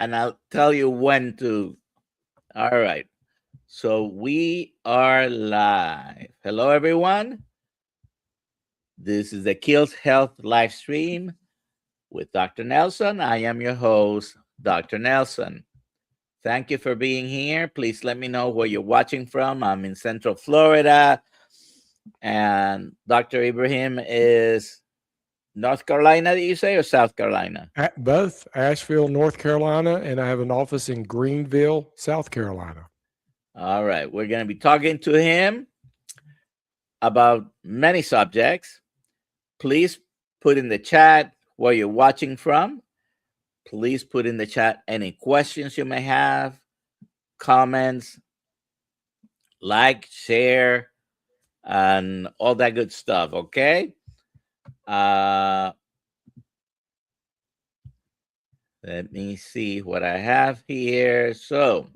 and I'll tell you when to. All right. So we are live. Hello, everyone. This is the Kiltz Health live stream with Dr. Nelson. I am your host, Dr. Nelson. Thank you for being here. Please let me know where you're watching from. I'm in Central Florida, and Dr. Ibrahim is North Carolina, did you say, or South Carolina? At both Asheville, North Carolina, and I have an office in Greenville, South Carolina. All right. We're going to be talking to him about many subjects. Please put in the chat where you're watching from. Please put in the chat any questions you may have, comments, like, share, and all that good stuff, okay? Let me see what I have here. So,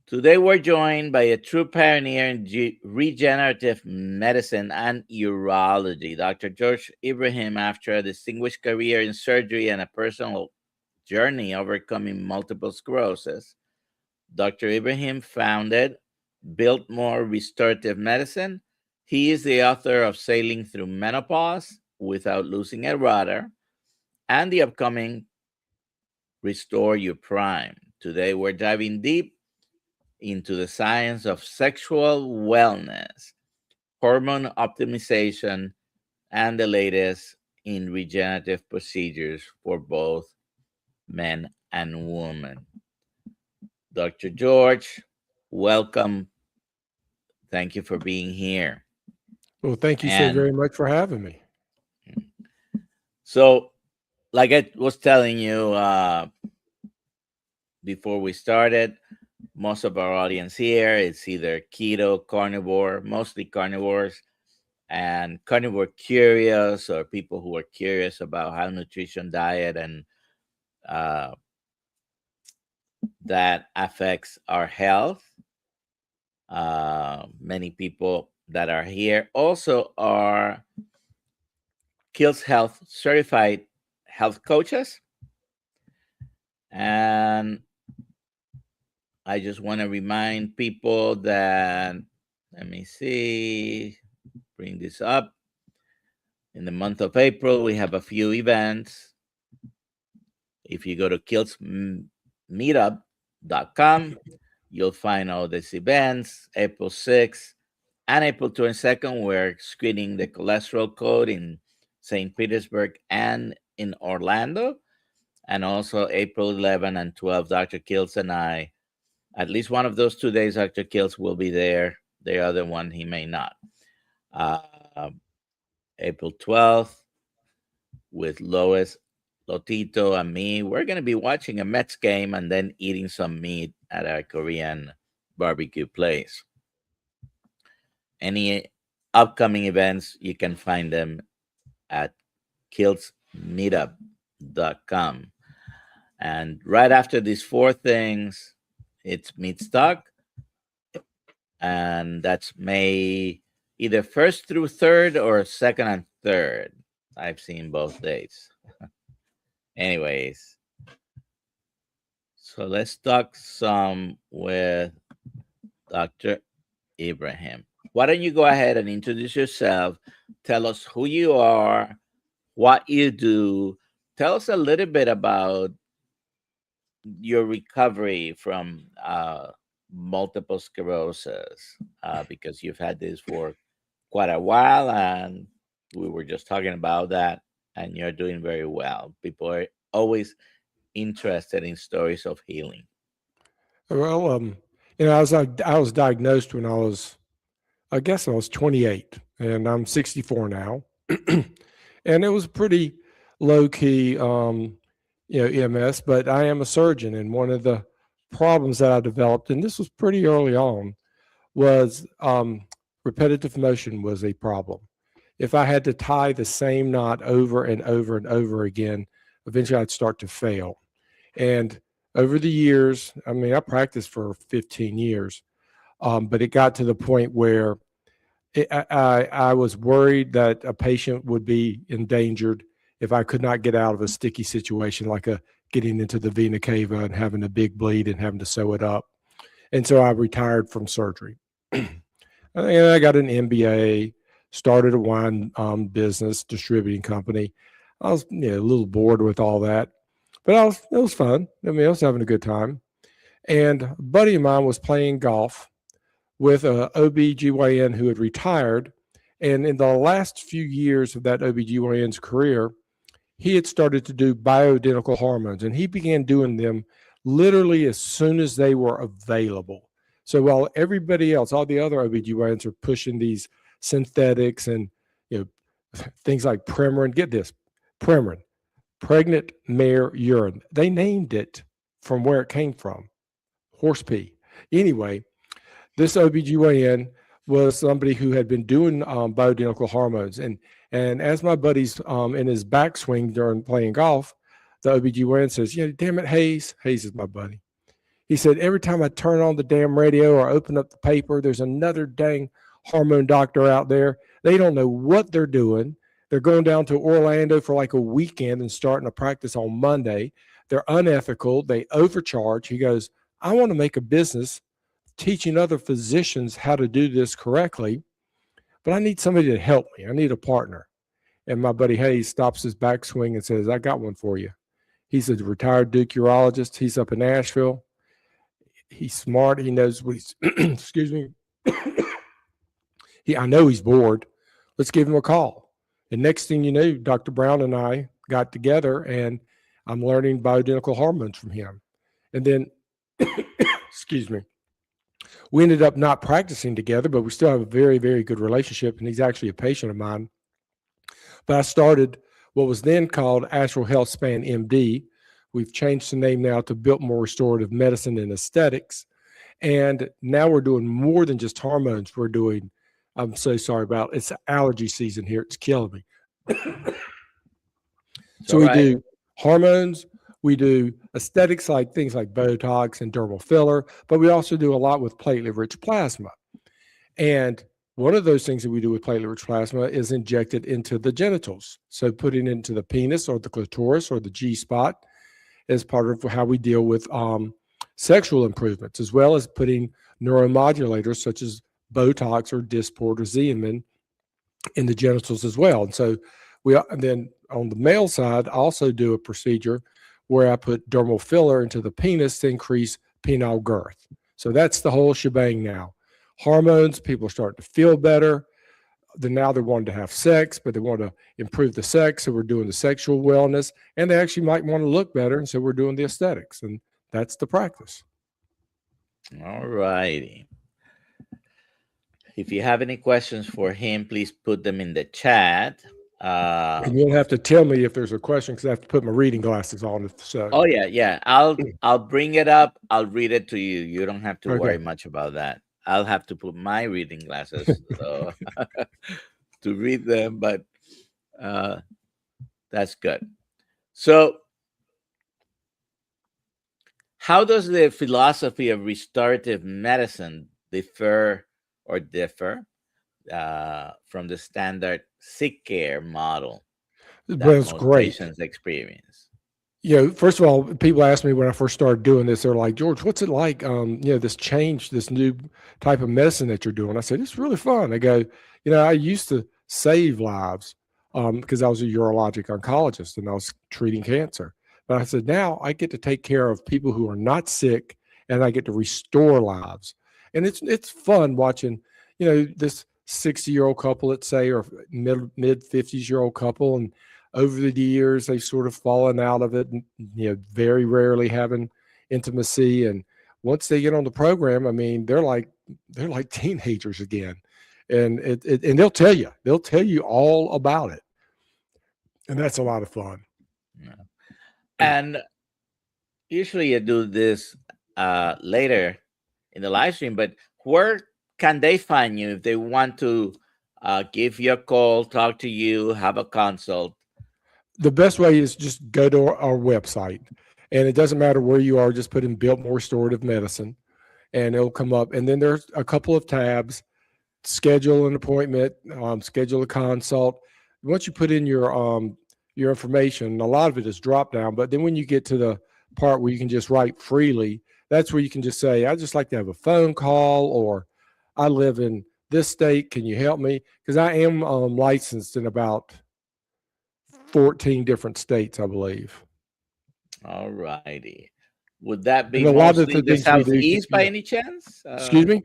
today we're joined by a true pioneer in regenerative medicine and urology, Dr. George Ibrahim. After a distinguished career in surgery and a personal journey overcoming multiple sclerosis, Dr. Ibrahim founded Biltmore Restorative Medicine. He is the author of Sailing Through Menopause Without Losing a Rudder and the upcoming Restore Your Prime. Today we're diving deep into the science of sexual wellness, hormone optimization, and the latest in regenerative procedures for both men and women. Dr. George, welcome. Thank you for being here. Well, thank you so very much for having me. So, like I was telling you before we started, most of our audience here is either keto, carnivore, mostly carnivores, and carnivore curious, or people who are curious about how nutrition, diet, and that affects our health. Many people that are here also are Kiltz Health certified health coaches. And I just want to remind people that, let me see, bring this up. In the month of April, we have a few events. If you go to KiltzMeetup.com, you'll find all these events. April 6th and April 22nd, we're screening the cholesterol code in St. Petersburg and in Orlando. And also April 11 and 12, Dr. Kiltz and I, at least one of those 2 days, Dr. Kiltz will be there. The other one, he may not. April 12th, with Lois, Lotito, and me, we're going to be watching a Mets game and then eating some meat at our Korean barbecue place. Any upcoming events, you can find them at KiltzMeetup.com. And right after these 4 things, it's Meat Stock. And that's May either 1st through 3rd or 2nd and 3rd. I've seen both dates. Anyways, so let's talk some with Dr. Ibrahim. Why don't you go ahead and introduce yourself? Tell us who you are, what you do. Tell us a little bit about your recovery from multiple sclerosis, because you've had this for quite a while, and we were just talking about that, and you're doing very well. People are always interested in stories of healing. Well, I was diagnosed when I guess I was 28, and I'm 64 now, and it was pretty low key, EMS. But I am a surgeon, and one of the problems that I developed, and this was pretty early on, was repetitive motion was a problem. If I had to tie the same knot over and over and over again, eventually I'd start to fail. And over the years, I mean, I practiced for 15 years, but it got to the point where I was worried that a patient would be endangered if I could not get out of a sticky situation, like getting into the vena cava and having a big bleed and having to sew it up. And so I retired from surgery. And I got an MBA, started a wine business distributing company. I was a little bored with all that, but it was fun. I mean, I was having a good time. And a buddy of mine was playing golf with a OBGYN who had retired. And in the last few years of that OBGYN's career, he had started to do bioidentical hormones, and he began doing them literally as soon as they were available. So while everybody else, all the other OBGYNs are pushing these synthetics and things like Premarin, get this, Premarin, pregnant mare urine. They named it from where it came from, horse pee. Anyway, this OBGYN was somebody who had been doing bioidentical hormones. And as my buddy's in his backswing during playing golf, the OBGYN says, damn it, Hayes is my buddy. He said, every time I turn on the damn radio or open up the paper, there's another dang hormone doctor out there. They don't know what they're doing. They're going down to Orlando for like a weekend and starting to practice on Monday. They're unethical. They overcharge. He goes, I want to make a business teaching other physicians how to do this correctly, but I need somebody to help me. I need a partner. And my buddy Hayes stops his backswing and says, I got one for you. He's a retired Duke urologist. He's up in Nashville. He's smart. He knows what he's, excuse me. I know he's bored. Let's give him a call. And next thing you know, Dr. Brown and I got together, and I'm learning bioidentical hormones from him. And then, excuse me, we ended up not practicing together, but we still have a very, very good relationship. And he's actually a patient of mine. But I started what was then called Ancestral Health Span MD. We've changed the name now to Biltmore Restorative Medicine and Aesthetics. And now we're doing more than just hormones. We're doing, I'm so sorry about it. It's allergy season here. It's killing me. So we do hormones. We do aesthetics, like things like Botox and dermal filler, but we also do a lot with platelet-rich plasma. And one of those things that we do with platelet-rich plasma is injected into the genitals. So putting it into the penis or the clitoris or the G-spot as part of how we deal with sexual improvements, as well as putting neuromodulators such as Botox or Dysport or Xeomin in the genitals as well. And so and then on the male side, I also do a procedure where I put dermal filler into the penis to increase penile girth. So that's the whole shebang now. Hormones, people are starting to feel better. Now they're wanting to have sex, but they want to improve the sex. So we're doing the sexual wellness, and they actually might want to look better. And so we're doing the aesthetics, and that's the practice. All righty. If you have any questions for him, please put them in the chat. And you'll have to tell me if there's a question, because I have to put my reading glasses on. So. Oh yeah. I'll bring it up. I'll read it to you. You don't have to worry much about that. I'll have to put my reading glasses to read them, but that's good. So how does the philosophy of restorative medicine differ from the standard sick care model that most patients experience? First of all, people ask me when I first started doing this, they're like, George, what's it like? This change, this new type of medicine that you're doing. I said, it's really fun. I go, I used to save lives because I was a urologic oncologist and I was treating cancer. But I said, now I get to take care of people who are not sick, and I get to restore lives. And it's fun watching, this 60-year-old couple, let's say, or mid 50s-year-old couple, and over the years they've sort of fallen out of it, and very rarely having intimacy. And once they get on the program, I mean, they're like teenagers again, and and they'll tell you all about it, and that's a lot of fun. Yeah. And usually you do this later in the live stream, but where can they find you if they want to give you a call, talk to you, have a consult? The best way is just go to our website, and it doesn't matter where you are. Just put in Biltmore Restorative Medicine, and it'll come up. And then there's a couple of tabs: schedule an appointment, schedule a consult. Once you put in your your information. A lot of it is drop down, but then when you get to the part where you can just write freely, that's where you can just say, I just like to have a phone call, or I live in this state. Can you help me? Because I am licensed in about 14 different states, I believe. All righty. Would that be And a lot of mostly the the things we do, southeast by any chance? excuse me?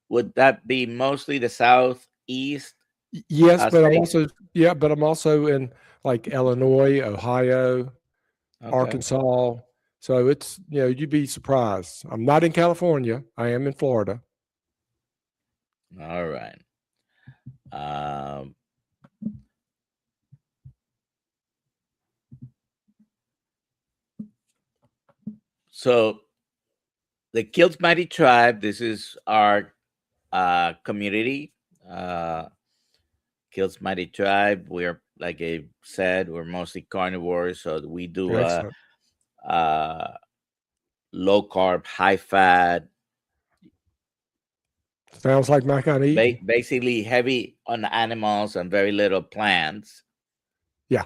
Would that be mostly the southeast Yes, but I'm state? also, yeah, but I'm also in like Illinois, Ohio, Okay. Arkansas. So it's, you'd be surprised. I'm not in California. I am in Florida. All right. So the Kiltz Mighty Tribe, this is our community. Kiltz Mighty Tribe, we're, like I said, we're mostly carnivores, so we do Excellent. low carb, high fat, Sounds like my kind of eating. basically heavy on animals and very little plants. Yeah.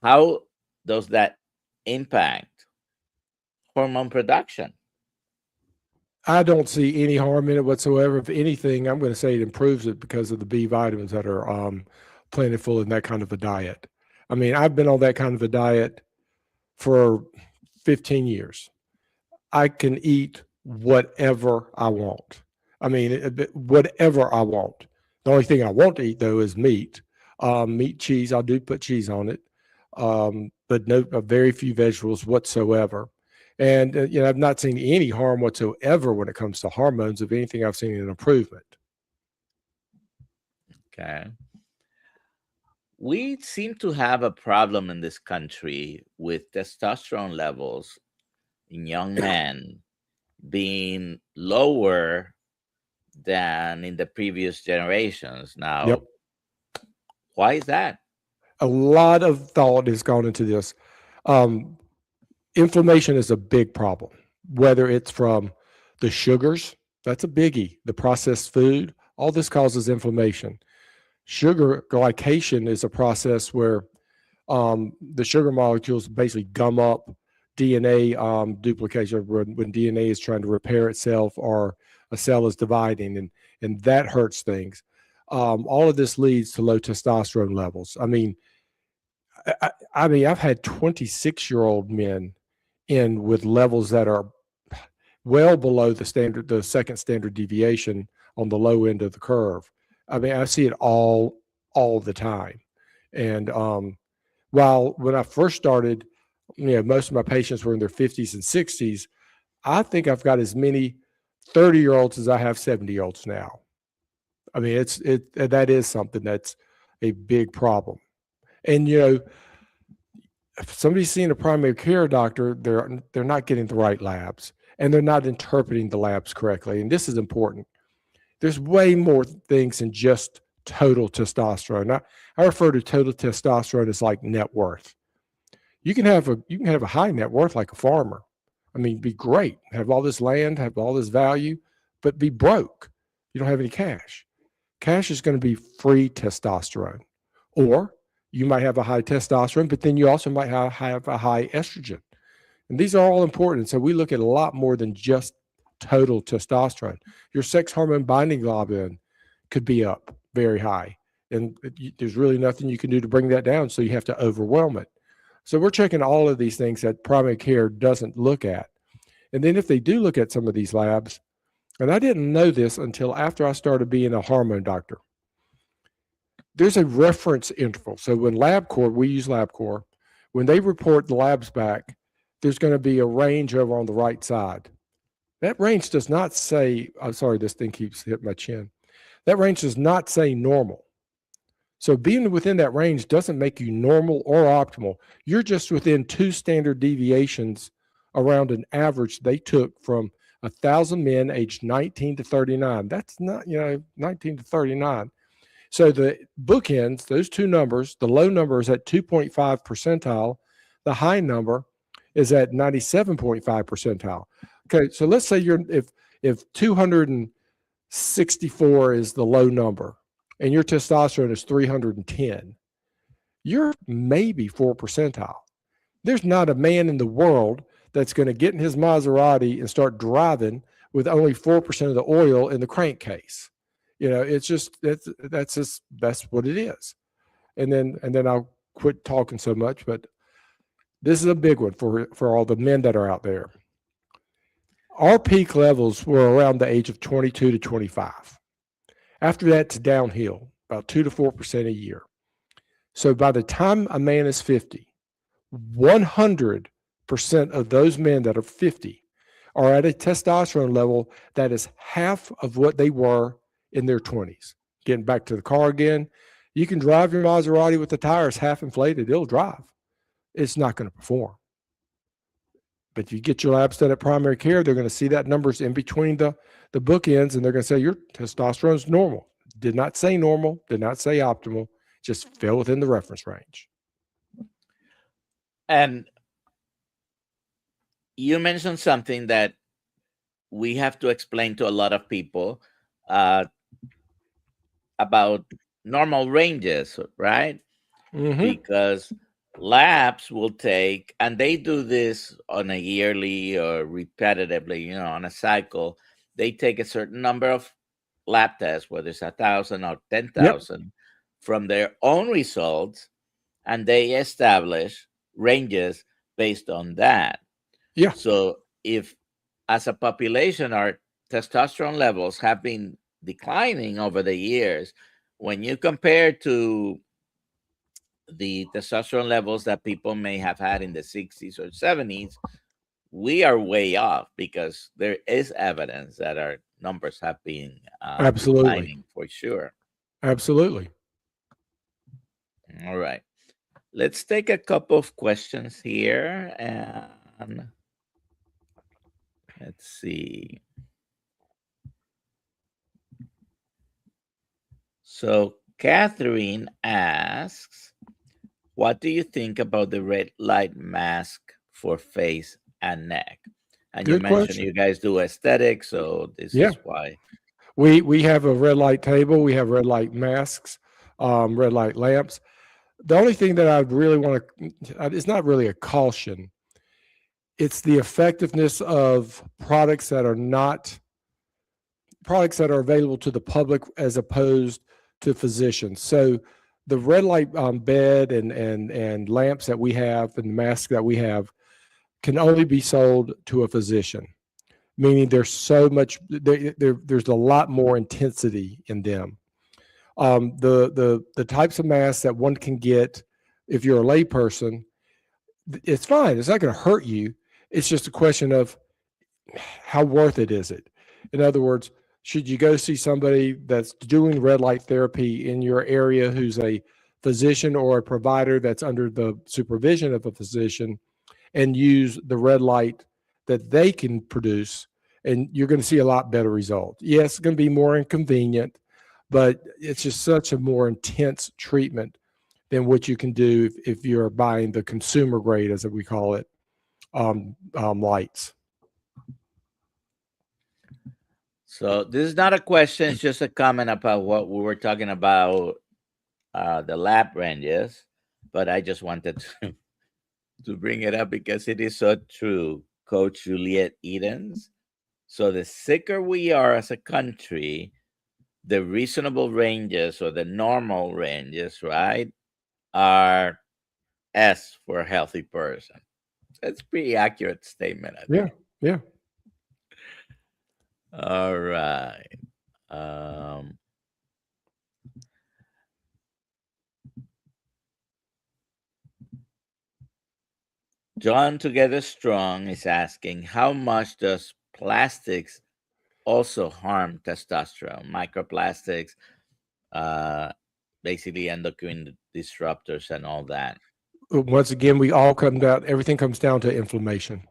How does that impact hormone production? I don't see any harm in it whatsoever. If anything, I'm going to say it improves it because of the B vitamins that are plentiful in that kind of a diet. I mean, I've been on that kind of a diet for 15 years. I can eat whatever I want. I mean, whatever I want. The only thing I won't eat, though, is meat. Meat, cheese. I do put cheese on it, but no, very few vegetables whatsoever. And, I've not seen any harm whatsoever when it comes to hormones. If anything, I've seen an improvement. Okay. We seem to have a problem in this country with testosterone levels in young men being lower than in the previous generations. Now, Yep. Why is that? A lot of thought has gone into this. Inflammation is a big problem, whether it's from the sugars, that's a biggie, the processed food, all this causes inflammation. Sugar glycation is a process where the sugar molecules basically gum up DNA duplication when DNA is trying to repair itself or a cell is dividing, and that hurts things. All of this leads to low testosterone levels. I mean, I've had 26-year-old men in with levels that are well below the second standard deviation on the low end of the curve. I mean, I see it all the time. And while when I first started, most of my patients were in their 50s and 60s, I think I've got as many 30-year-olds as I have 70-year-olds now. I mean, that is something that's a big problem. And, if somebody's seeing a primary care doctor, they're not getting the right labs, and they're not interpreting the labs correctly. And this is important. There's way more things than just total testosterone. I refer to total testosterone as like net worth. You can have a high net worth like a farmer. I mean, be great, have all this land, have all this value, but be broke. You don't have any cash. Cash is going to be free testosterone. Or you might have a high testosterone, but then you also might have a high estrogen. And these are all important. So we look at a lot more than just total testosterone. Your sex hormone binding globulin could be up very high. And there's really nothing you can do to bring that down. So you have to overwhelm it. So we're checking all of these things that primary care doesn't look at. And then if they do look at some of these labs, and I didn't know this until after I started being a hormone doctor, there's a reference interval. So when LabCorp, we use LabCorp, when they report the labs back, there's going to be a range over on the right side. That range does not say, I'm sorry, this thing keeps hitting my chin. That range does not say normal. So being within that range doesn't make you normal or optimal. You're just within 2 standard deviations around an average they took from 1,000 men aged 19 to 39. That's not, 19 to 39. So the bookends, those two numbers, the low number is at 2.5 percentile. The high number is at 97.5 percentile. Okay, so let's say if 264 is the low number and your testosterone is 310, you're maybe 4 percentile. There's not a man in the world that's going to get in his Maserati and start driving with only 4% of the oil in the crankcase. It's just that's what it is. And then I'll quit talking so much, but this is a big one for all the men that are out there. Our peak levels were around the age of 22 to 25. After that, it's downhill, about 2 to 4% a year. So by the time a man is 50, 100% of those men that are 50 are at a testosterone level that is half of what they were in their 20s. Getting back to the car again, you can drive your Maserati with the tires half inflated. It'll drive. It's not going to perform. But if you get your labs done at primary care, they're going to see that numbers in between the bookends, and they're going to say your testosterone is normal. Did not say normal, did not say optimal, just fell within the reference range. And you mentioned something that we have to explain to a lot of people about normal ranges, right? Mm-hmm. Because labs will take, and they do this on a yearly or repetitively, on a cycle. They take a certain number of lab tests, whether it's 1,000 or 10,000, from their own results, and they establish ranges based on that. Yeah. So if, as a population, our testosterone levels have been declining over the years, when you compare to the testosterone levels that people may have had in the 60s or 70s, we are way off, because there is evidence that our numbers have been declining for sure. Absolutely. All right. Let's take a couple of questions here, and let's see. So Catherine asks, what do you think about the red light mask for face and neck? And Good you mentioned question. you guys do aesthetics, so this is why. We have a red light table. We have red light masks, red light lamps. The only thing that I really want to, it's not really a caution. It's the effectiveness of products that are available to the public as opposed to physicians. So the red light bed and lamps that we have and the masks that we have can only be sold to a physician, meaning there's so much, there's a lot more intensity in them. The types of masks that one can get if you're a layperson, it's fine. It's not going to hurt you. It's just a question of how worth it is it. In other words, should you go see somebody that's doing red light therapy in your area who's a physician or a provider that's under the supervision of a physician and use the red light that they can produce, and you're going to see a lot better result. Yes, it's going to be more inconvenient, but it's just such a more intense treatment than what you can do if you're buying the consumer grade, as we call it, lights. So this is not a question, it's just a comment about what we were talking about, the lab ranges, but I just wanted to bring it up because it is so true, Coach Juliet Edens. So the sicker we are as a country, the reasonable ranges or the normal ranges, right, are S for a healthy person. That's a pretty accurate statement, I think. Yeah. All right. John Together Strong is asking, how much does plastics also harm testosterone? Microplastics, basically endocrine disruptors and all that. Once again, everything comes down to inflammation.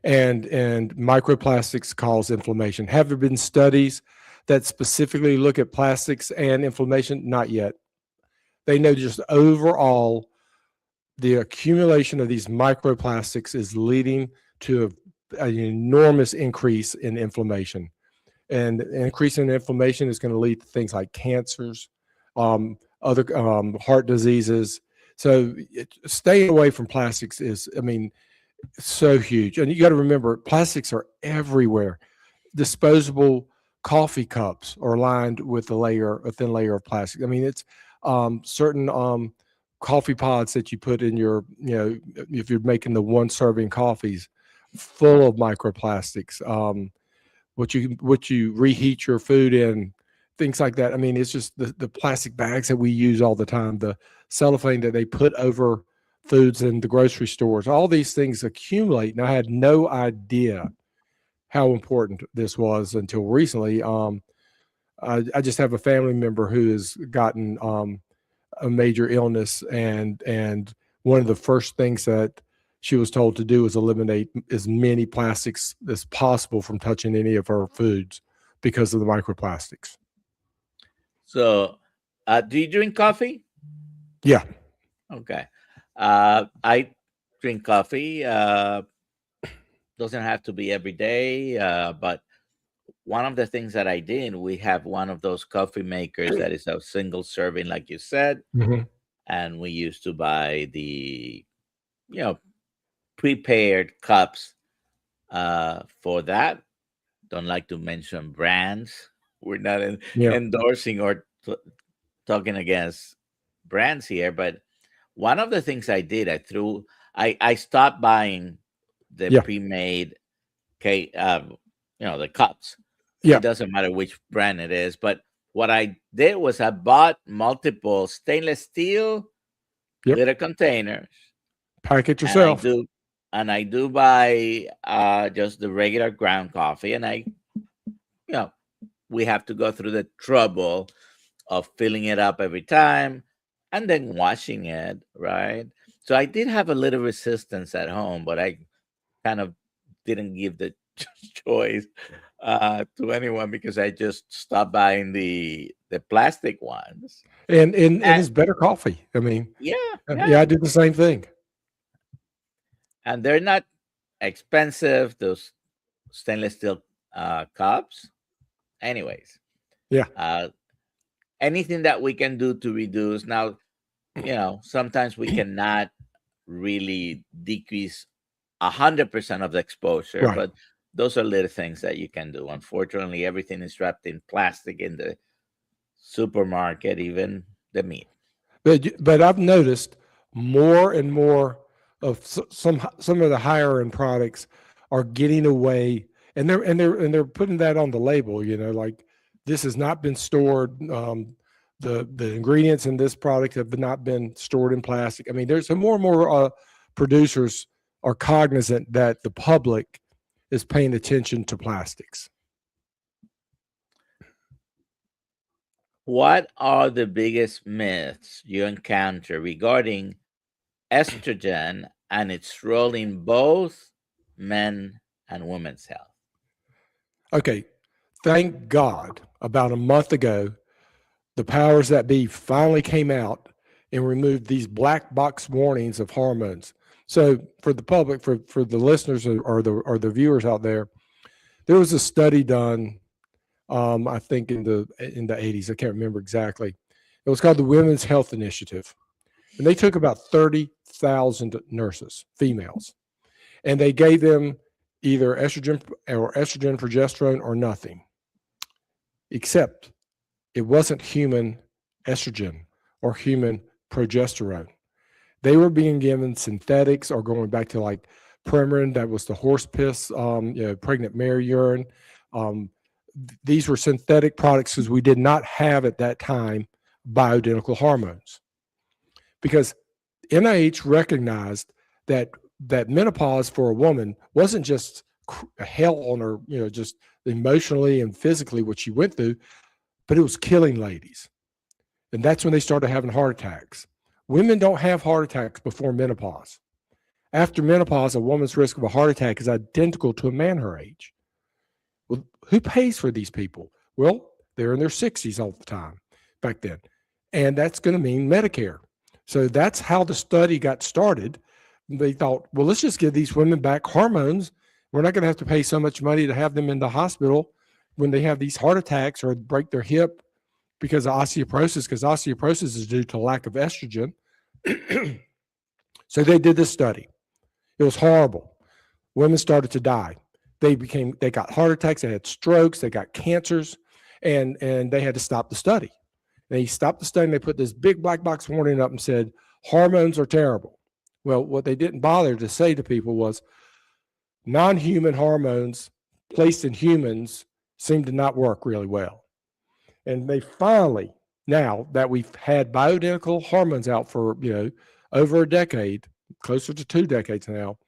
And microplastics cause inflammation. Have there been studies that specifically look at plastics and inflammation? Not yet. They know just overall the accumulation of these microplastics is leading to an enormous increase in inflammation. And an increase in inflammation is going to lead to things like cancers, other heart diseases, So staying away from plastics is, I mean, so huge. And you got to remember, plastics are everywhere. Disposable coffee cups are lined with a thin layer of plastic. I mean, it's certain coffee pods that you put in your, if you're making the one serving coffees, full of microplastics. What you reheat your food in, things like that. I mean, it's just the plastic bags that we use all the time, the cellophane that they put over foods in the grocery stores. All these things accumulate, and I had no idea how important this was until recently. I just have a family member who has gotten a major illness, and one of the first things that she was told to do was eliminate as many plastics as possible from touching any of her foods because of the microplastics. So, do you drink coffee? Yeah. Okay. I drink coffee. Doesn't have to be every day, but one of the things that I did, we have one of those coffee makers that is a single serving, like you said, Mm-hmm. and we used to buy the, prepared cups for that. Don't like to mention brands. We're not Yeah. endorsing or talking against brands here, but one of the things I did, I stopped buying the Yeah. pre-made the cups. Yeah. It doesn't matter which brand it is, but what I did was I bought multiple stainless steel Yep. little containers. Pack it And yourself. I do buy just the regular ground coffee, and we have to go through the trouble of filling it up every time and then washing it, right? So I did have a little resistance at home, but I kind of didn't give the choice to anyone because I just stopped buying the plastic ones. And it's better coffee. I mean, Yeah, I did the same thing. and they're not expensive. Those stainless steel cups. Anyways, Yeah. Anything that we can do to reduce now, sometimes we cannot really decrease 100% of the exposure, Right. but those are little things that you can do. Unfortunately, everything is wrapped in plastic in the supermarket, even the meat. But I've noticed more and more of some of the higher end products are getting away, and they're putting that on the label. Like this has not been stored. The ingredients in this product have not been stored in plastic. I mean, there's more and more producers are cognizant that the public is paying attention to plastics. What are the biggest myths you encounter regarding estrogen and its role in both men and women's health? Okay, thank God about a month ago, the powers that be finally came out and removed these black box warnings of hormones. So for the public, for the listeners or the viewers out there was a study done, I think in the 80s. I can't remember exactly. It was called the Women's Health Initiative, and they took about 30,000 nurses, females, and they gave them either estrogen, progesterone, or nothing, except it wasn't human estrogen or human progesterone. They were being given synthetics, or going back to like Premarin, that was the horse piss, pregnant mare urine. These were synthetic products because we did not have at that time bioidentical hormones. Because NIH recognized that menopause for a woman wasn't just hell on her, just emotionally and physically what she went through, but it was killing ladies. And that's when they started having heart attacks. Women don't have heart attacks before menopause. After menopause, a woman's risk of a heart attack is identical to a man her age. Well, who pays for these people? Well, they're in their 60s all the time back then. And that's going to mean Medicare. So that's how the study got started. They thought, well, let's just give these women back hormones. We're not going to have to pay so much money to have them in the hospital when they have these heart attacks or break their hip because of osteoporosis, because osteoporosis is due to lack of estrogen. So they did this study. It was horrible. Women started to die. They got heart attacks, they had strokes, they got cancers, and they had to stop the study. They stopped the study and they put this big black box warning up and said, hormones are terrible. Well, what they didn't bother to say to people was non-human hormones placed in humans seem to not work really well. And they finally, now that we've had bioidentical hormones out for, over a decade, closer to 2 decades now,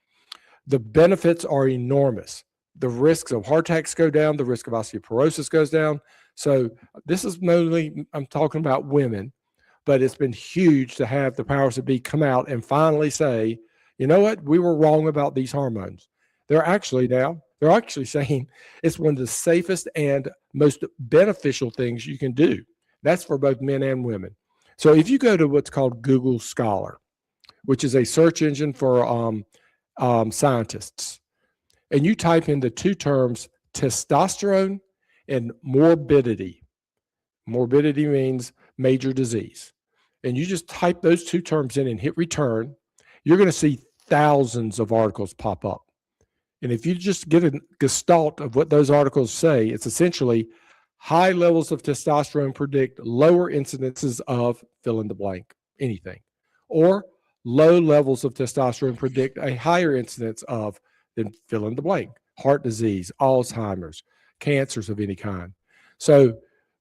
the benefits are enormous. The risks of heart attacks go down, the risk of osteoporosis goes down. So this is mainly, I'm talking about women, but it's been huge to have the powers that be come out and finally say, you know what, we were wrong about these hormones. They're actually saying it's one of the safest and most beneficial things you can do. That's for both men and women. So if you go to what's called Google Scholar, which is a search engine for scientists, and you type in the 2 terms testosterone and morbidity. Morbidity means major disease. And you just type those 2 terms in and hit return, you're going to see thousands of articles pop up. And if you just get a gestalt of what those articles say, it's essentially high levels of testosterone predict lower incidences of fill in the blank, anything. Or low levels of testosterone predict a higher incidence of, then fill in the blank, heart disease, Alzheimer's, cancers of any kind. So,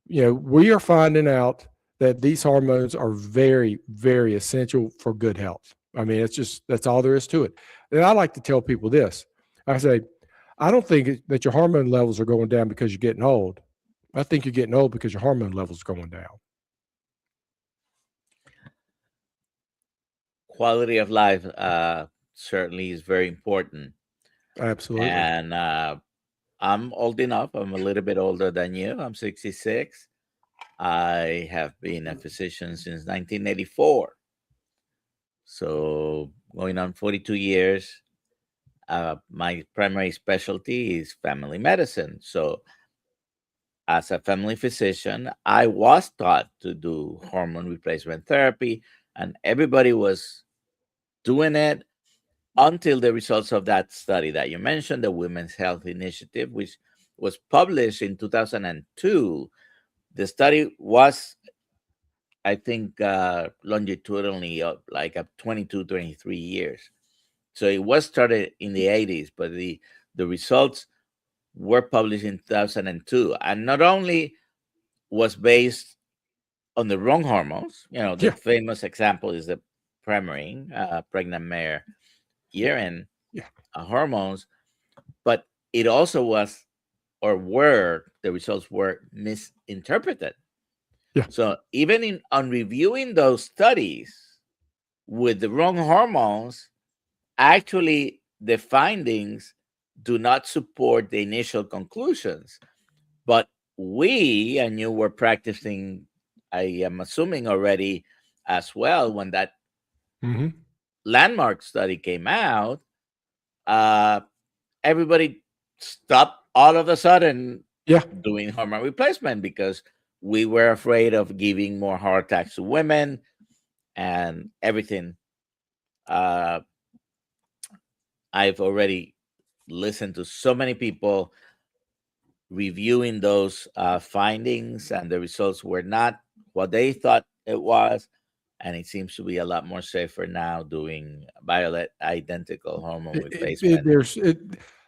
we are finding out that these hormones are very, very essential for good health. I mean, that's all there is to it. And I like to tell people this. I say, I don't think that your hormone levels are going down because you're getting old. I think you're getting old because your hormone levels are going down. Quality of life certainly is very important. Absolutely. And I'm old enough. I'm a little bit older than you. I'm 66. I have been a physician since 1984. So going on 42 years. My primary specialty is family medicine. So as a family physician, I was taught to do hormone replacement therapy, and everybody was doing it until the results of that study that you mentioned, the Women's Health Initiative, which was published in 2002. The study was, I think, longitudinally like up 22, 23 years. So it was started in the 80s, but the results were published in 2002. And not only was based on the wrong hormones, the famous example is the Premarin, pregnant mare urine hormones, but it also was, the results were misinterpreted. Yeah. So even on reviewing those studies with the wrong hormones, actually the findings do not support the initial conclusions. But we, and you were practicing, I am assuming already as well, when that landmark study came out, everybody stopped all of a sudden doing hormone replacement because we were afraid of giving more heart attacks to women and everything. I've already listened to so many people reviewing those findings, and the results were not what they thought it was. And it seems to be a lot more safer now doing bioidentical hormone replacement.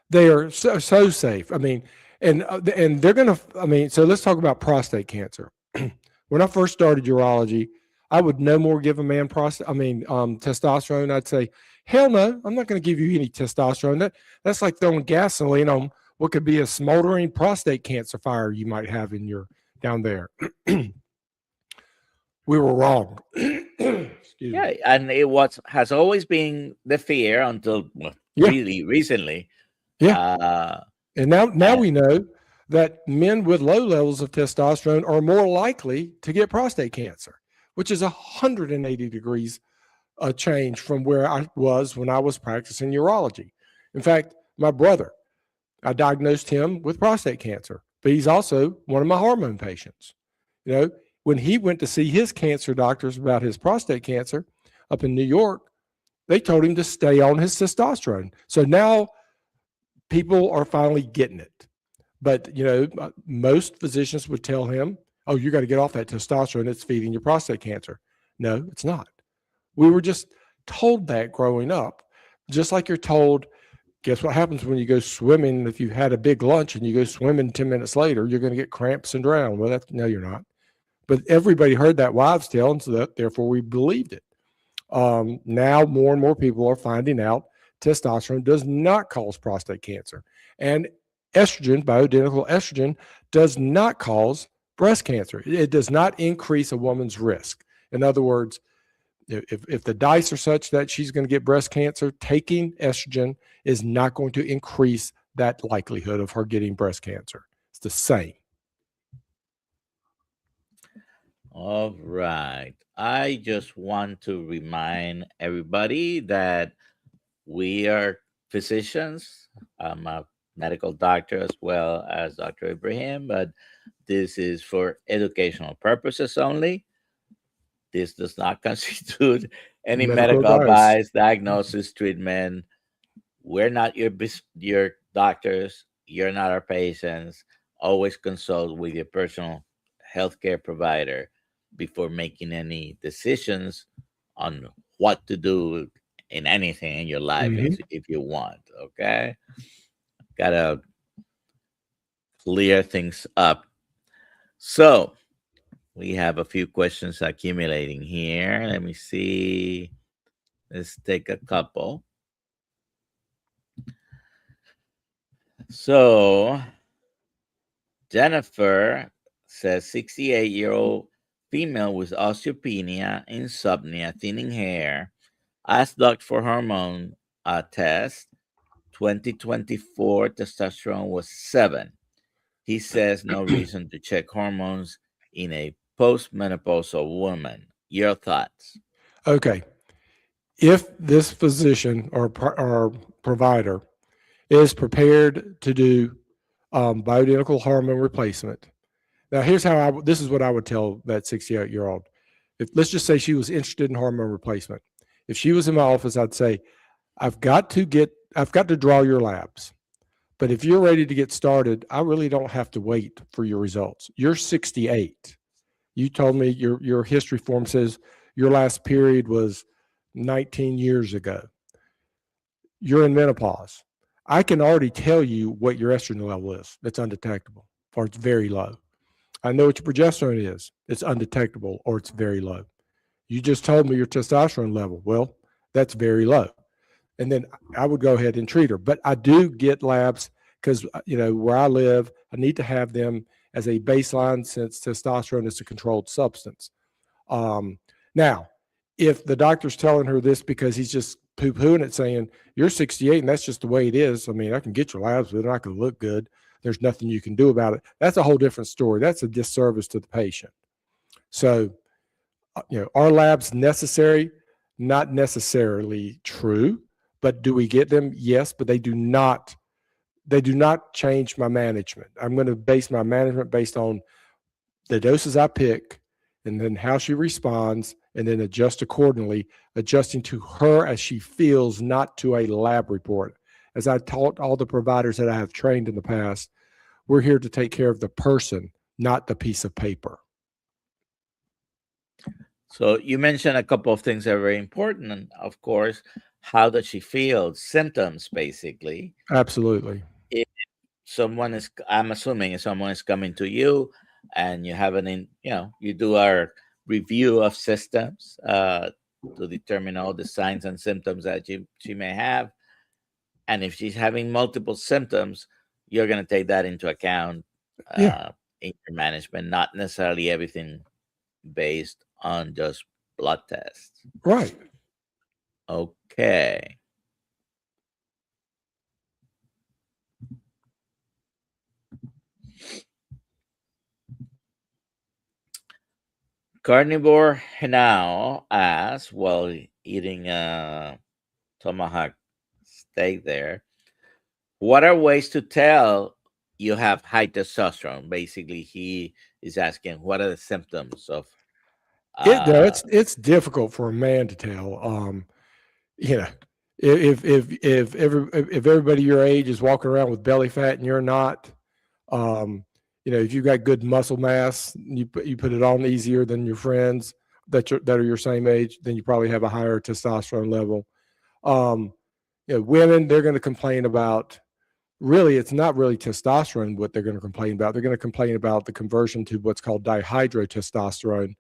They are so safe. I mean, and they're going to, so let's talk about prostate cancer. When I first started urology, I would no more give a man testosterone. I'd say, hell no, I'm not going to give you any testosterone. That's like throwing gasoline on what could be a smoldering prostate cancer fire you might have down there. We were wrong. And it has always been the fear until really recently. And now we know that men with low levels of testosterone are more likely to get prostate cancer, which is 180 degrees a change from where I was when I was practicing urology. In fact, my brother, I diagnosed him with prostate cancer, but he's also one of my hormone patients. When he went to see his cancer doctors about his prostate cancer, up in New York, they told him to stay on his testosterone. So now people are finally getting it. But, most physicians would tell him, oh, you got to get off that testosterone. It's feeding your prostate cancer. No, it's not. We were just told that growing up, just like you're told, guess what happens when you go swimming? If you had a big lunch and you go swimming 10 minutes later, you're going to get cramps and drown. Well, no, you're not. But everybody heard that wives' tale, and so therefore we believed it. Now more and more people are finding out testosterone does not cause prostate cancer. And estrogen, bioidentical estrogen, does not cause breast cancer. It does not increase a woman's risk. In other words, if the dice are such that she's going to get breast cancer, taking estrogen is not going to increase that likelihood of her getting breast cancer. It's the same. All right. I just want to remind everybody that we are physicians. I'm a medical doctor as well as Dr. Ibrahim, but this is for educational purposes only. This does not constitute any Medical medical advice. advice, diagnosis, treatment. We're not your doctors. You're not our patients. Always consult with your personal healthcare provider before making any decisions on what to do in anything in your life Mm-hmm. if you want. Okay, gotta clear things up. So we have a few questions accumulating here. Let me see. Let's take a couple. So Jennifer says 68-year-old female with osteopenia, insomnia, thinning hair, asked doctor for hormone test. 2024 testosterone was 7. He says no reason to check hormones in a postmenopausal woman. Your thoughts? Okay. If this physician or provider is prepared to do bioidentical hormone replacement. Now, here's how this is what I would tell that 68-year-old. If let's just say she was interested in hormone replacement. If she was in my office, I'd say, I've got to draw your labs. But if you're ready to get started, I really don't have to wait for your results. You're 68. You told me your history form says your last period was 19 years ago. You're in menopause. I can already tell you what your estrogen level is. That's undetectable, or it's very low. I know what your progesterone is. It's undetectable, or it's very low. You just told me your testosterone level. Well, that's very low. And then I would go ahead and treat her. But I do get labs because, where I live, I need to have them as a baseline since testosterone is a controlled substance. Now, if the doctor's telling her this because he's just poo-pooing it, saying, you're 68 and that's just the way it is. I mean, I can get your labs, but they're not going to look good. There's nothing you can do about it. That's a whole different story. That's a disservice to the patient. So, are labs necessary? Not necessarily true, but do we get them? Yes, but they do not change my management. I'm going to base my management based on the doses I pick and then how she responds, and then adjust accordingly, adjusting to her as she feels, not to a lab report. As I taught all the providers that I have trained in the past, we're here to take care of the person, not the piece of paper. So you mentioned a couple of things that are very important. And of course, how does she feel? Symptoms, basically. Absolutely. If I'm assuming if someone is coming to you and you have you do our review of systems to determine all the signs and symptoms that she may have. And if she's having multiple symptoms, you're going to take that into account Yeah. in your management, not necessarily everything based on just blood tests. Right. Okay. Carnivore now asks, while eating a tomahawk steak there, what are ways to tell you have high testosterone? Basically, he is asking, what are the symptoms of Uh, It's difficult for a man to tell. You know, if everybody your age is walking around with belly fat and you're not, um, if you've got good muscle mass, you put it on easier than your friends that are your same age, then you probably have a higher testosterone level. Um, women, they're going to complain about, really, it's not really testosterone what they're going to complain about. They're going to complain about the conversion to what's called dihydrotestosterone,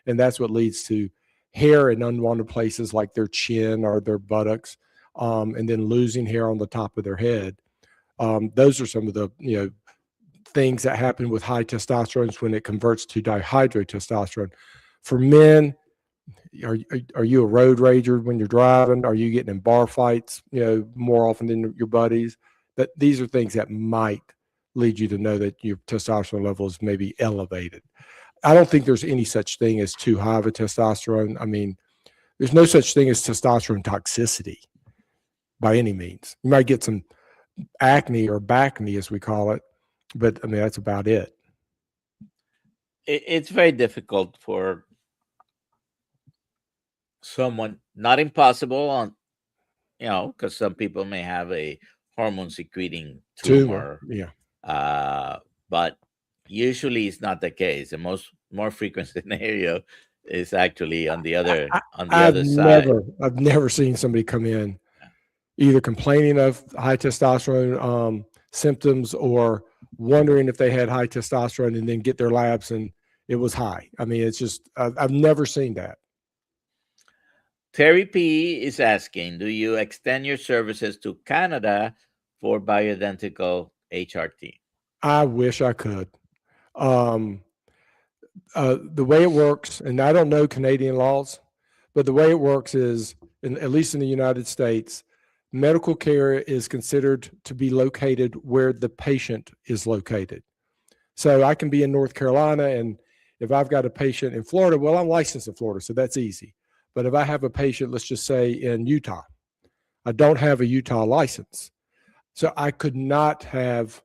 and that's what leads to hair in unwanted places like their chin or their buttocks, and then losing hair on the top of their head. Those are some of the things that happen with high testosterone when it converts to dihydrotestosterone. For men, are you a road rager when you're driving? Are you getting in bar fights, more often than your buddies? That these are things that might lead you to know that your testosterone levels may be elevated. I don't think there's any such thing as too high of a testosterone. I mean, there's no such thing as testosterone toxicity by any means. You might get some acne or backne, as we call it, but I mean, that's about it. it's very difficult for someone, not impossible on, because some people may have a hormone secreting tumor, Yeah. but usually it's not the case. The more frequent scenario is actually on the other side. I've never seen somebody come in either complaining of high testosterone symptoms or wondering if they had high testosterone and then get their labs and it was high. I mean, it's just, I've never seen that. Terry P is asking, do you extend your services to Canada for bioidentical HRT? I wish I could. The way it works, and I don't know Canadian laws, but the way it works is, at least in the United States, medical care is considered to be located where the patient is located. So I can be in North Carolina, and if I've got a patient in Florida, well, I'm licensed in Florida, so that's easy. But if I have a patient, let's just say in Utah, I don't have a Utah license. So I could not have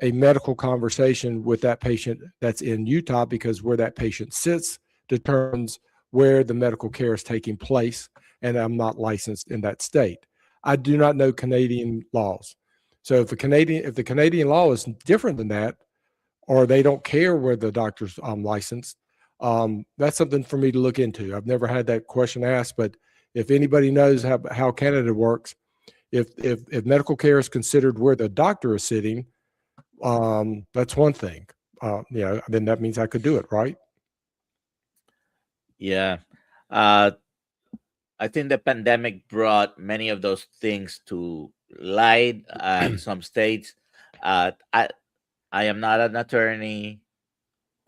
a medical conversation with that patient that's in Utah, because where that patient sits determines where the medical care is taking place, and I'm not licensed in that state. I do not know Canadian laws. So if the Canadian law is different than that, or they don't care where the doctor's licensed, that's something for me to look into. I've never had that question asked, but if anybody knows how Canada works, if medical care is considered where the doctor is sitting, that's one thing. Then that means I could do it, right? Yeah. I think the pandemic brought many of those things to light in some states. I am not an attorney.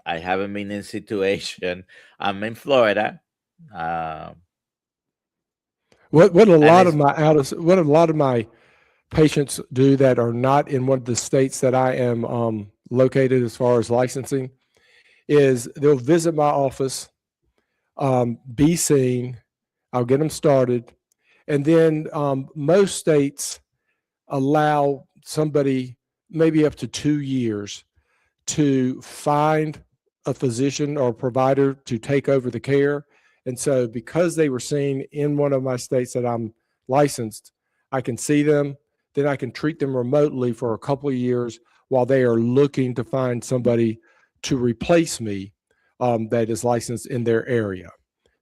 I haven't been in situation. I'm in Florida. What a lot of my patients do that are not in one of the states that I am located as far as licensing is they'll visit my office, be seen. I'll get them started, and then most states allow somebody maybe up to 2 years to find a physician or a provider to take over the care. And so because they were seen in one of my states that I'm licensed, I can see them, then I can treat them remotely for a couple of years while they are looking to find somebody to replace me that is licensed in their area.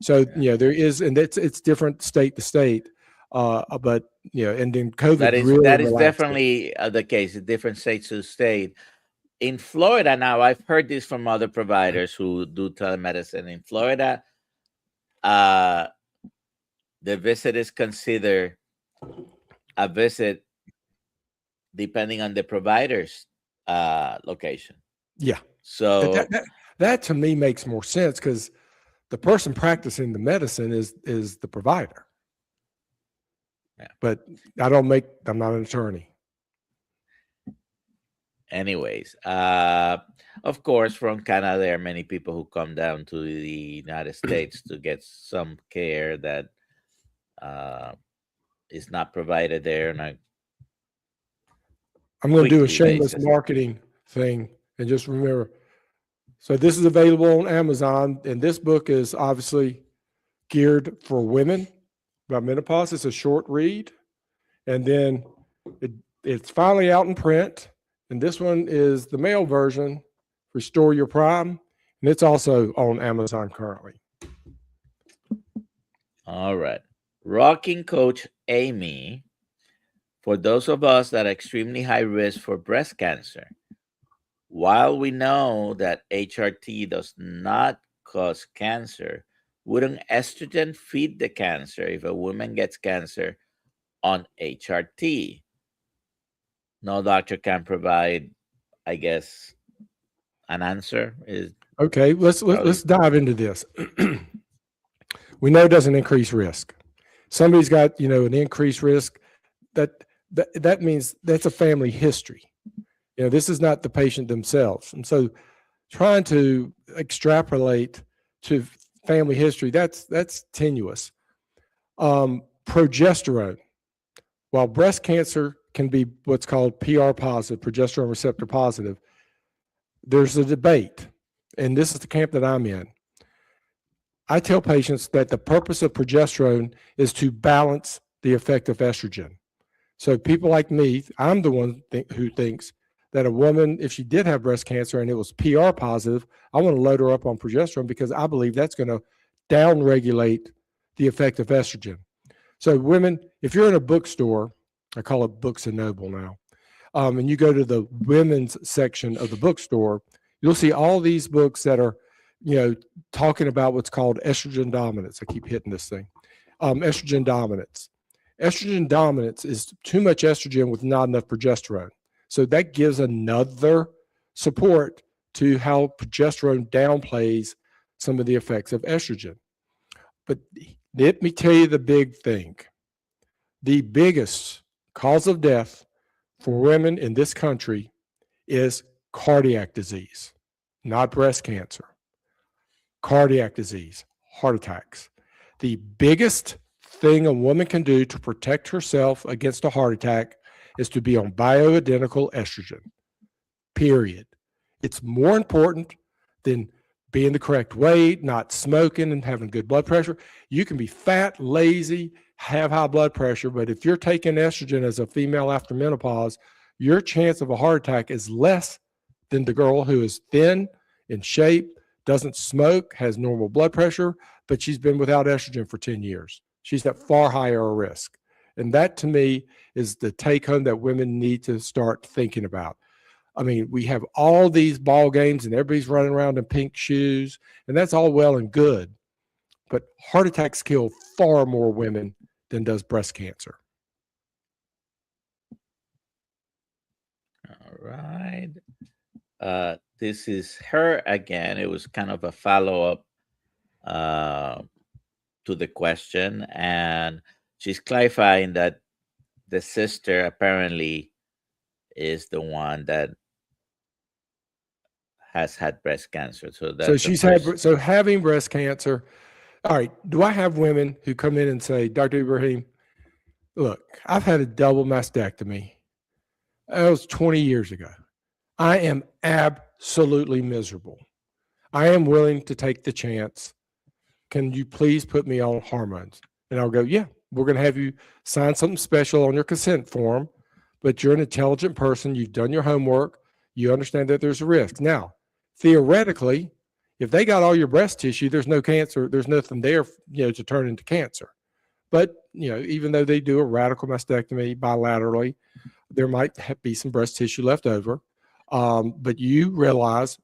So, there is, and it's different state to state, but, and then COVID really that is relaxed it. definitely the case in different states to state. In Florida now, I've heard this from other providers who do telemedicine. In Florida, the visit is considered a visit depending on the provider's location. Yeah. So that to me makes more sense, because the person practicing the medicine is the provider. Yeah. But I'm not an attorney. Anyways, of course, from Canada, there are many people who come down to the United States to get some care that is not provided there. And I'm going to do a shameless marketing thing, and just remember, So this is available on Amazon, and this book is obviously geared for women about menopause. It's a short read, and then it's finally out in print. And this one is the male version, Restore Your Prime, and it's also on Amazon currently. All right. Rocking Coach Amy, for those of us that are extremely high risk for breast cancer, while we know that HRT does not cause cancer, wouldn't estrogen feed the cancer if a woman gets cancer on HRT? No doctor can provide, I guess, an answer. Is Okay, let's dive into this. We know it doesn't increase risk. Somebody's got an increased risk. That means that's a family history. This is not the patient themselves, and so trying to extrapolate to family history, that's tenuous. Progesterone, while breast cancer can be what's called PR positive, progesterone receptor positive, there's a debate, and this is the camp that I'm in. I tell patients that the purpose of progesterone is to balance the effect of estrogen. So people like me, I'm the one who thinks that a woman, if she did have breast cancer and it was PR positive, I want to load her up on progesterone because I believe that's going to downregulate the effect of estrogen. So women, if you're in a bookstore, I call it Books and Noble now, and you go to the women's section of the bookstore, you'll see all these books that are, talking about what's called estrogen dominance. I keep hitting this thing. Estrogen dominance. Estrogen dominance is too much estrogen with not enough progesterone. So that gives another support to how progesterone downplays some of the effects of estrogen. But let me tell you the big thing. The biggest cause of death for women in this country is cardiac disease, not breast cancer. Cardiac disease, heart attacks. The biggest thing a woman can do to protect herself against a heart attack is to be on bioidentical estrogen, period. It's more important than being the correct weight, not smoking, and having good blood pressure. You can be fat, lazy, have high blood pressure, but if you're taking estrogen as a female after menopause, your chance of a heart attack is less than the girl who is thin, in shape, doesn't smoke, has normal blood pressure, but she's been without estrogen for 10 years. She's at far higher risk. And that, to me, is the take home that women need to start thinking about. I mean, we have all these ball games and everybody's running around in pink shoes, and that's all well and good. But heart attacks kill far more women than does breast cancer. all right. This is her again. It was kind of a follow-up to the question, and she's clarifying that the sister apparently is the one that has had breast cancer. So that's so having breast cancer. All right. Do I have women who come in and say, Dr. Ibrahim, look, I've had a double mastectomy. That was 20 years ago. I am absolutely miserable. I am willing to take the chance. Can you please put me on hormones? And I'll go, yeah, we're going to have you sign something special on your consent form, but you're an intelligent person. You've done your homework. You understand that there's a risk. Now, theoretically, if they got all your breast tissue, there's no cancer. There's nothing there, to turn into cancer. But, even though they do a radical mastectomy bilaterally, there might be some breast tissue left over. But you realize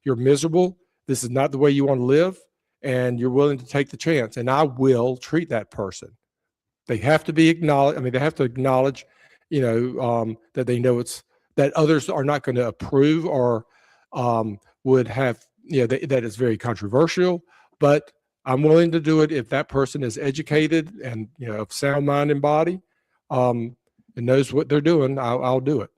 you're miserable. This is not the way you want to live, and you're willing to take the chance. And I will treat that person. They have to be acknowledged. I mean, they have to acknowledge, that they know that others are not going to approve or would have, that is very controversial. But I'm willing to do it if that person is educated and, of sound mind and body, and knows what they're doing. I'll do it.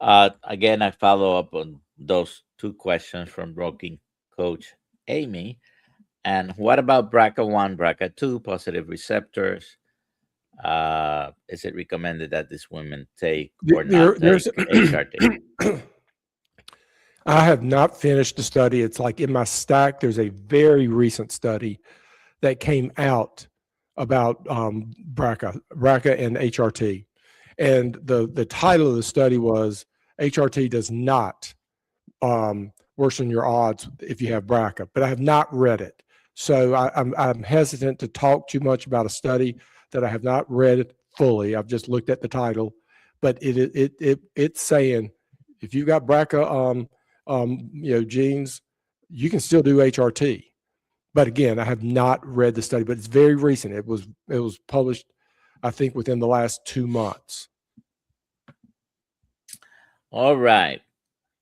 Again, I follow up on those two questions from Rocking Coach Amy. And what about BRCA1, BRCA2 positive receptors? Is it recommended that these women take or not take HRT? I have not finished the study. It's like in my stack, there's a very recent study that came out about BRCA and HRT. And the title of the study was HRT does not worsen your odds if you have BRCA, but I have not read it. So I'm hesitant to talk too much about a study that I have not read fully. I've just looked at the title, but it's saying if you've got BRCA genes, you can still do HRT. But again, I have not read the study, but it's very recent. It was published, I think, within the last 2 months. All right.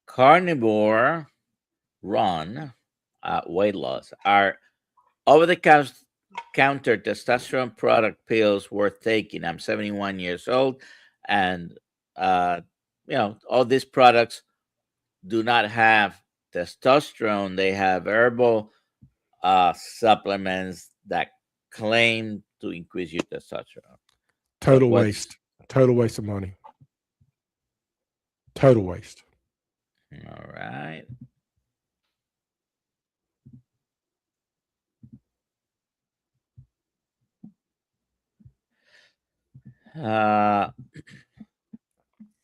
Carnivore run weight loss are over-the-counter testosterone product pills worth taking. I'm 71 years old, and all these products do not have testosterone. They have herbal supplements that claim to increase your testosterone. Total waste. Total waste of money. Total waste. All right.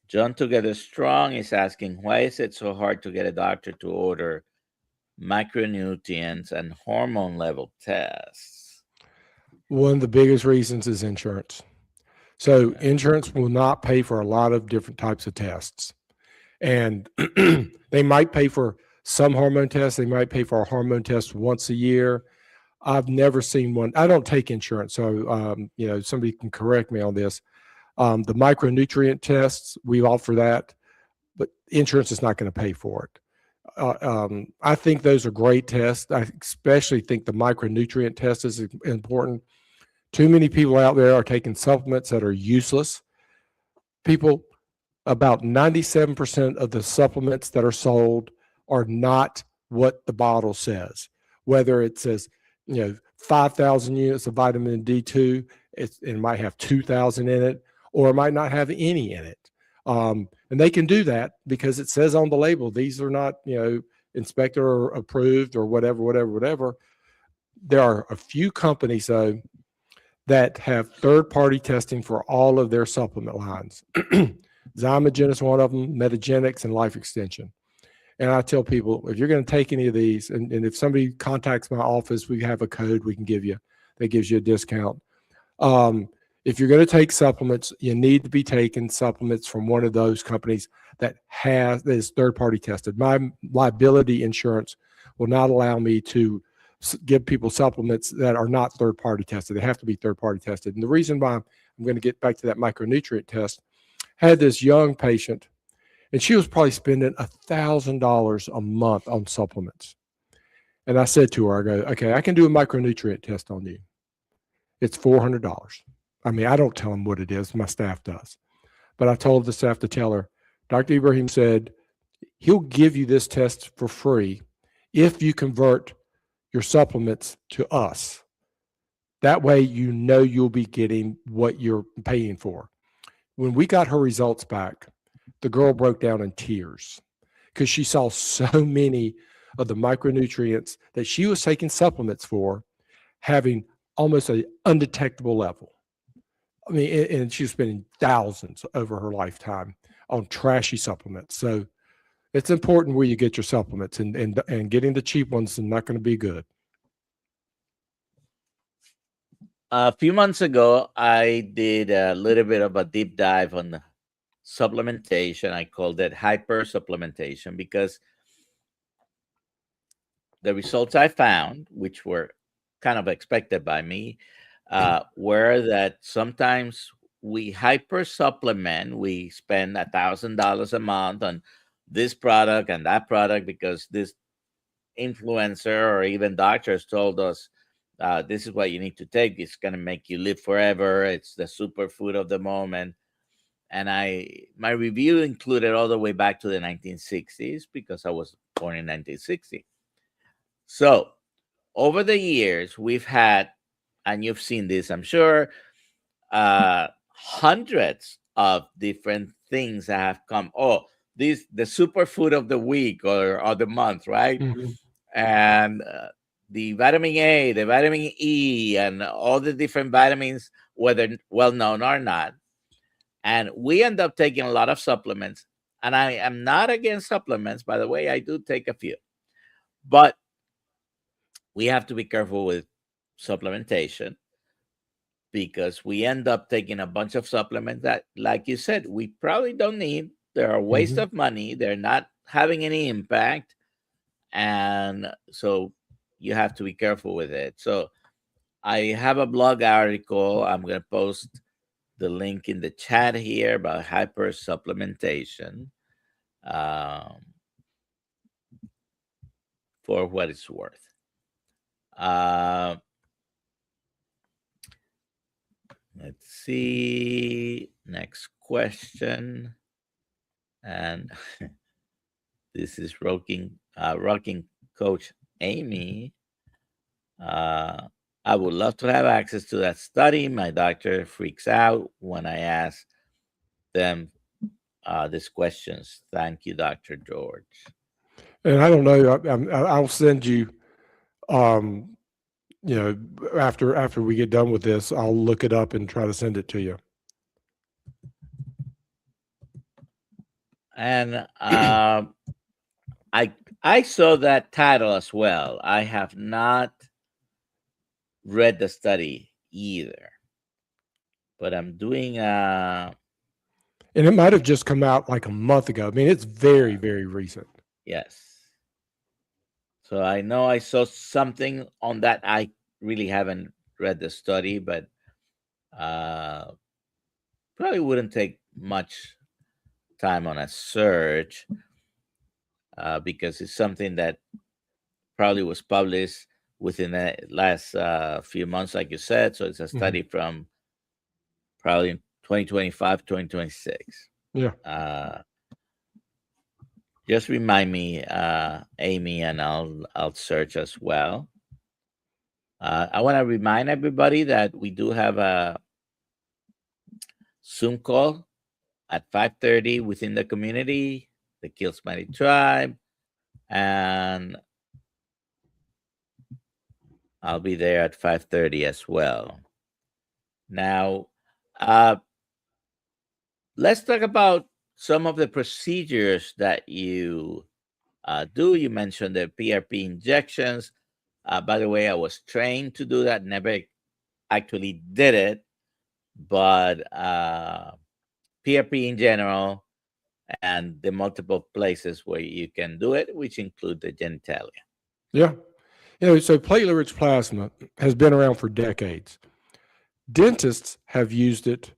John Together Strong is asking, why is it so hard to get a doctor to order micronutrients and hormone level tests? One of the biggest reasons is insurance. So insurance will not pay for a lot of different types of tests. And they might pay for some hormone tests. They might pay for a hormone test once a year. I've never seen one. I don't take insurance. So, somebody can correct me on this. The micronutrient tests, we offer that, but insurance is not going to pay for it. I think those are great tests. I especially think the micronutrient test is important. Too many people out there are taking supplements that are useless. About 97% of the supplements that are sold are not what the bottle says. Whether it says, 5,000 units of vitamin D2, it might have 2,000 in it, or it might not have any in it. And they can do that because it says on the label, these are not, inspector or approved or whatever. There are a few companies, though, that have third-party testing for all of their supplement lines. Zymogen is one of them, Metagenics, and Life Extension. And I tell people, if you're going to take any of these, and if somebody contacts my office, we have a code we can give you that gives you a discount. If you're going to take supplements, you need to be taking supplements from one of those companies that is third-party tested. My liability insurance will not allow me to give people supplements that are not third-party tested. They have to be third-party tested. And the reason why I'm going to get back to that micronutrient test, I had this young patient, and she was probably spending $1,000 a month on supplements. And I said to her, I go, okay, I can do a micronutrient test on you. It's $400. I mean, I don't tell them what it is. My staff does. But I told the staff to tell her, Dr. Ibrahim said, he'll give you this test for free if you convert your supplements to us. That way, you'll be getting what you're paying for. When we got her results back, the girl broke down in tears because she saw so many of the micronutrients that she was taking supplements for having almost an undetectable level. I mean, and she was spending thousands over her lifetime on trashy supplements. So it's important where you get your supplements, and getting the cheap ones is not going to be good. A few months ago, I did a little bit of a deep dive on supplementation. I called it hyper supplementation because the results I found, which were kind of expected by me, were that sometimes we hyper supplement. We spend $1,000 a month on this product and that product because this influencer or even doctors told us this is what you need to take. It's going to make you live forever. It's the superfood of the moment. And my review included all the way back to the 1960s because I was born in 1960. So over the years, we've had, and you've seen this, I'm sure, hundreds of different things that have come. Oh, the superfood of the week or the month, right? Mhm. And the vitamin A, the vitamin E, and all the different vitamins, whether well known or not. And we end up taking a lot of supplements. And I am not against supplements, by the way. I do take a few, but we have to be careful with supplementation because we end up taking a bunch of supplements that, like you said, we probably don't need. They're a waste Mhm. of money. They're not having any impact. And so you have to be careful with it. So I have a blog article. I'm going to post the link in the chat here about hyper supplementation, um, for what it's worth. Uh, let's see. Next question. And this is rocking coach Amy. Uh, I would love to have access to that study. My doctor freaks out when I ask them these questions. Thank you, Dr. George. And I don't know. I'll send you. Um, you know, after we get done with this, I'll look it up and try to send it to you. And I saw that title as well. I have not read the study either, but I'm doing And it might have just come out like a month ago. I mean, it's very, very recent. yes. So I know I saw something on that. I really haven't read the study, but uh, probably wouldn't take much time on a search because it's something that probably was published within the last few months, like you said. So it's a study from probably 2025, 2026. Yeah. Just remind me, Amy, and I'll search as well. I want to remind everybody that we do have a Zoom call at 5:30 within the community, the Kiltz Method tribe, and I'll be there at 5:30 as well. Now, let's talk about some of the procedures that you do. You mentioned the PRP injections. By the way, I was trained to do that, never actually did it, but PRP in general and the multiple places where you can do it, which include the genitalia. Yeah. You know, so platelet-rich plasma has been around for decades. Dentists have used it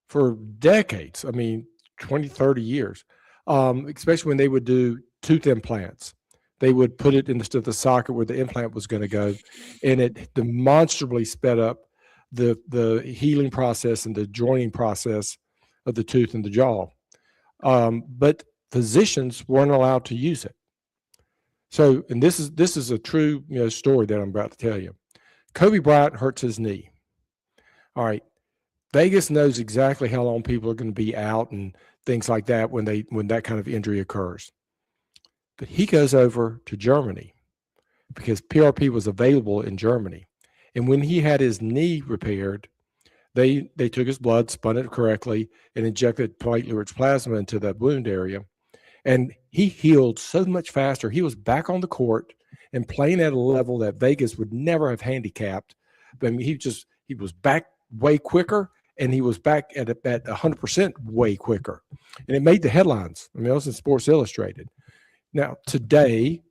for decades. I mean, 20, 30 years, especially when they would do tooth implants. They would put it into the socket where the implant was going to go, and it demonstrably sped up the healing process and the joining process of the tooth and the jaw. But physicians weren't allowed to use it. So, and this is a true story that I'm about to tell you. Kobe Bryant hurts his knee. All right, Vegas knows exactly how long people are going to be out and things like that when that kind of injury occurs. But he goes over to Germany because PRP was available in Germany. And when he had his knee repaired, they took his blood, spun it correctly, and injected platelet-rich plasma into that wound area. And he healed so much faster. He was back on the court and playing at a level that Vegas would never have handicapped. But I mean, he was back way quicker, and he was back at 100% way quicker. And it made the headlines. I mean, it was in Sports Illustrated. Now, today,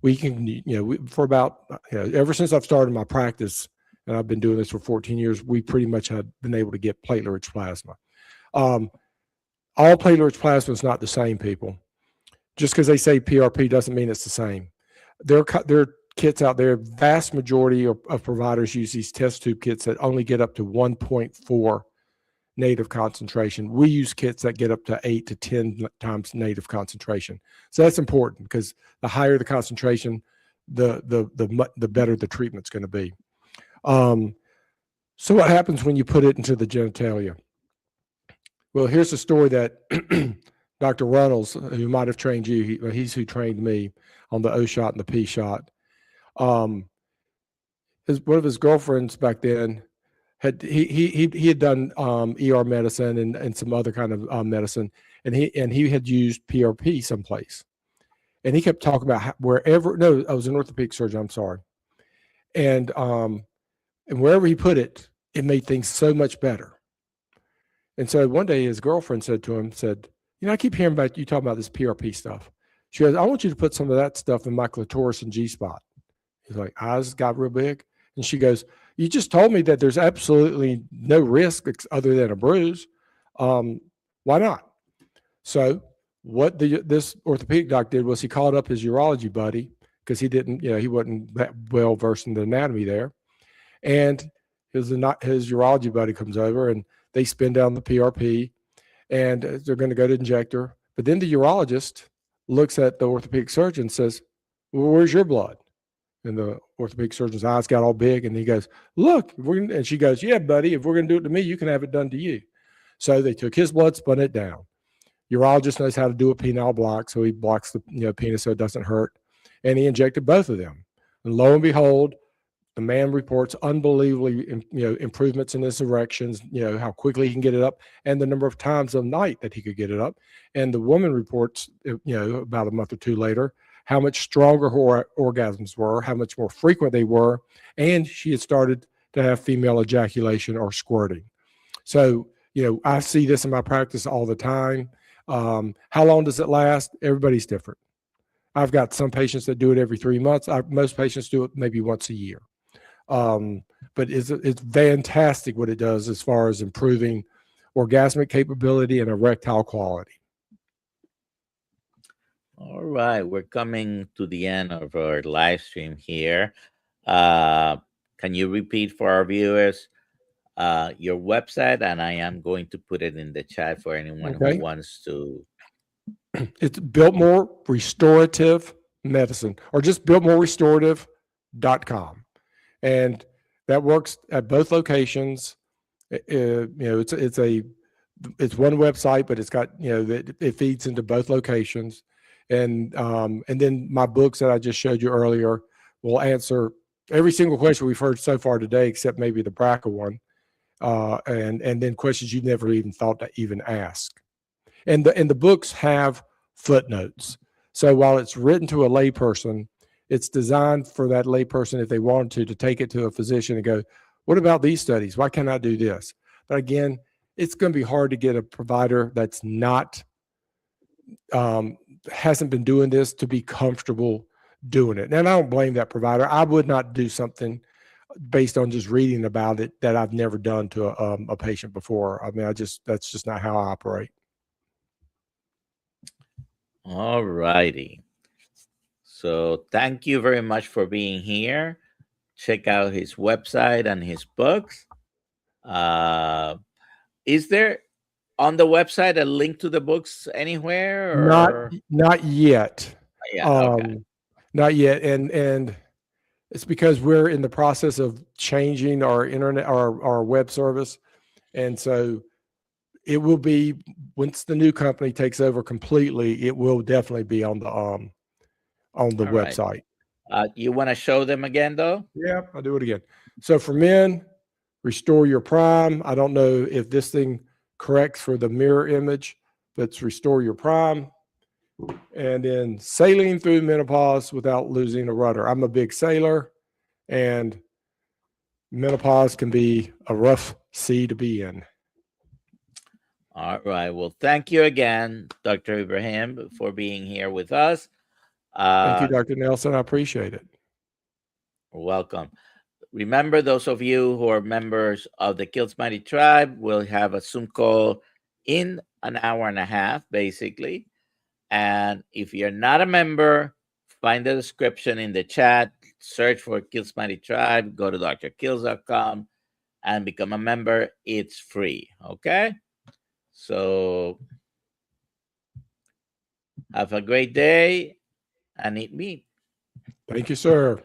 we can, for about, ever since I've started my practice, and I've been doing this for 14 years, we pretty much have been able to get platelet-rich plasma. All platelet-rich plasma is not the same, people. Just because they say PRP doesn't mean it's the same. There are kits out there. Vast majority of providers use these test tube kits that only get up to 1.4 native concentration. We use kits that get up to 8 to 10 times native concentration. So that's important because the higher the concentration, the better the treatment's going to be. So what happens when you put it into the genitalia? Well, here's a story that Dr. Runnels, who might have trained you, he's who trained me on the O shot and the P shot. One of his girlfriends back then he had done ER medicine and some other kind of medicine, and he had used PRP someplace, and he kept talking about wherever. No, I was an orthopedic surgeon. I'm sorry, and wherever he put it, it made things so much better. And so one day his girlfriend said to him, I keep hearing about you talking about this PRP stuff. She goes, I want you to put some of that stuff in my clitoris and G-spot. He's like, eyes got real big. And she goes, you just told me that there's absolutely no risk other than a bruise. Why not? So what this orthopedic doc did was he called up his urology buddy, because he wasn't that well versed in the anatomy there. And his urology buddy comes over and they spin down the PRP and they're going to go to injector. But then the urologist looks at the orthopedic surgeon and says, well, where's your blood? And the orthopedic surgeon's eyes got all big, and he goes, look, and she goes, yeah, buddy, if we're going to do it to me, you can have it done to you. So they took his blood, spun it down. Urologist knows how to do a penile block, so he blocks the penis so it doesn't hurt. And he injected both of them. And lo and behold, the man reports unbelievably, improvements in his erections, how quickly he can get it up and the number of times a night that he could get it up. And the woman reports, about a month or two later, how much stronger her orgasms were, how much more frequent they were, and she had started to have female ejaculation or squirting. So, I see this in my practice all the time. How long does it last? Everybody's different. I've got some patients that do it every 3 months. Most patients do it maybe once a year. But it's fantastic what it does as far as improving orgasmic capability and erectile quality. All right, we're coming to the end of our live stream here. Can you repeat for our viewers your website? And I am going to put it in the chat for anyone who wants to. It's Biltmore Restorative Medicine, or just BiltmoreRestorative.com. And that works at both locations. It's one website, but it's got, it feeds into both locations. And then my books that I just showed you earlier will answer every single question we've heard so far today, except maybe the BRCA one, and then questions you never even thought to even ask. And the books have footnotes. So while it's written to a layperson, it's designed for that layperson, if they wanted to take it to a physician and go, what about these studies? Why can't I do this? But again, it's going to be hard to get a provider that's not hasn't been doing this to be comfortable doing it. And I don't blame that provider. I would not do something based on just reading about it that I've never done to a patient before. I mean, that's just not how I operate. All righty. So thank you very much for being here. Check out his website and his books. Is there on the website a link to the books anywhere? Or? Not yet. Yeah, okay. Not yet. And it's because we're in the process of changing our internet, our web service. And so it will be, once the new company takes over completely, it will definitely be on the website. Right. You want to show them again, though? Yeah, I'll do it again. So for men, restore your prime. I don't know if this thing corrects for the mirror image, but it's restore your prime. And then sailing through menopause without losing a rudder. I'm a big sailor, and menopause can be a rough sea to be in. All right. Well, thank you again, Dr. Ibrahim, for being here with us. Thank you, Dr. Nelson. I appreciate it. Welcome. Remember, those of you who are members of the Kiltz Mighty Tribe will have a Zoom call in an hour and a half, basically. And if you're not a member, find the description in the chat, search for Kiltz Mighty Tribe, go to drkiltz.com and become a member. It's free, okay? So have a great day and eat meat. Thank you, sir.